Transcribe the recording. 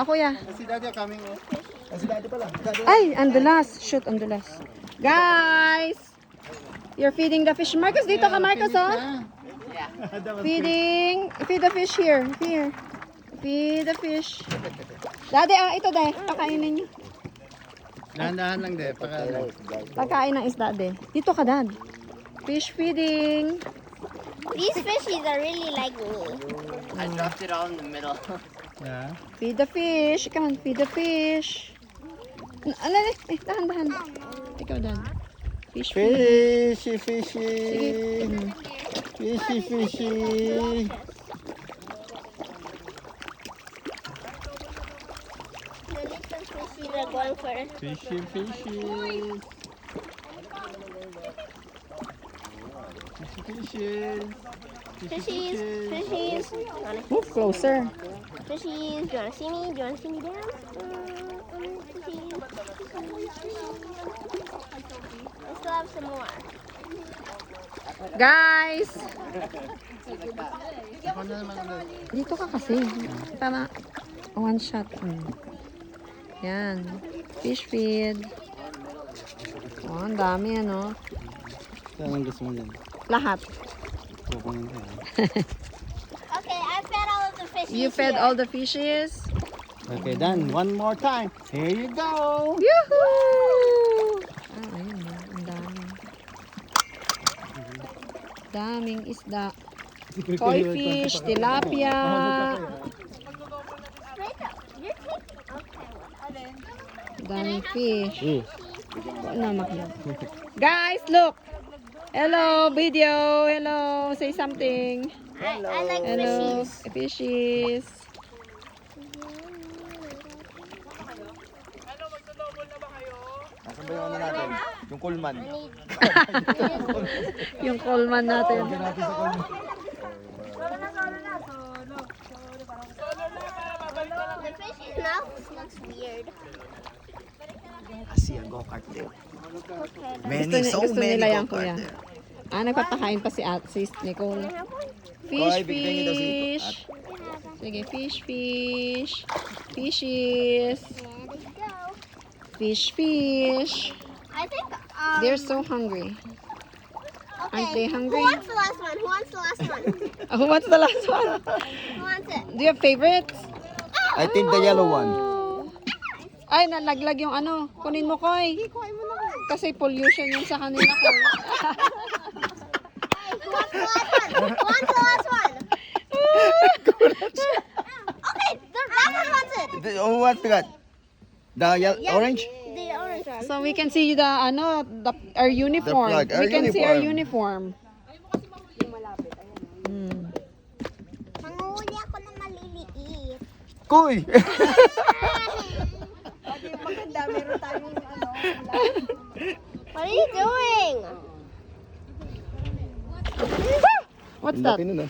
Kuya. Si Daddy coming. Si Daddy pala. Ay, andulas. Shoot, andulas. Guys! You're feeding the fish. Marcos, dito ka, Marcos, oh. Feeding. Feed the fish here. Here. Feed the fish. Daddy, ito deh. Pakainin niyo. Dahan-dahan lang de. Pagkain ng isda, deh. Dito ka, Dad. Fish feeding. These fishies are really like me. I dropped it all in the middle. Yeah. Feed the fish. Come on, feed the fish. Alala, dahan-dahan. Ikaw, Dad. Fish feeding. Fishy, fishy. Sige. Fishy, fishy. The little fishies are going for it. Fishy, fishy. Fishy, Fishies, fishies. Move closer. Fishies, do you want to see me? Do you want to see me dance? Fishies. I still have some more. Guys! Dito ka kasi. Para one shot. Yan. Fish feed. Oh, ang dami ano. Saan ang gusto mo dyan? Lahat. Kukunin tayo. Okay, I fed all of the fishies. You fed here. all the fishes? Okay, done. One more time. Here you go. Yoo-hoo! Ayun. Ang dami. Daming isda. Koi fish, tilapia. Wait up. You're taking. Okay. Daming fish. Ano makiyaw? Guys, look! Hello, video. Hello, say something. I like Hello, fishies. fishes. Nasaan ba yung ano natin? Yung kulman. Yung coleman natin. The fish's mouth looks weird. Kasi ang go-kart there. Okay. Gusto nila yan, kuya. Nagpapakain pa si Nicole. Fish, Oy, bigyan niyo daw si fish. Sige, fish, fish. Fishes. There you go. Fish, fish. I think They're so hungry. okay. Aren't they hungry? Who wants the last one? Who wants the last one? Who wants the last one? Who wants it? Do you have favorites? I think the yellow one. Ay, nalaglag yung ano. Kunin mo, Koy. Kasi pollution yun sa kanila, Koy. Who wants the last one? Who wants the last one? Okay, that one wants it. Who wants that? The orange? The orange one. So we can see our uniform. flag, our We can see our uniform. uniform. Manguhuli ako ng maliliit. Kuy! What are you doing? What's that? Laki nun, ah.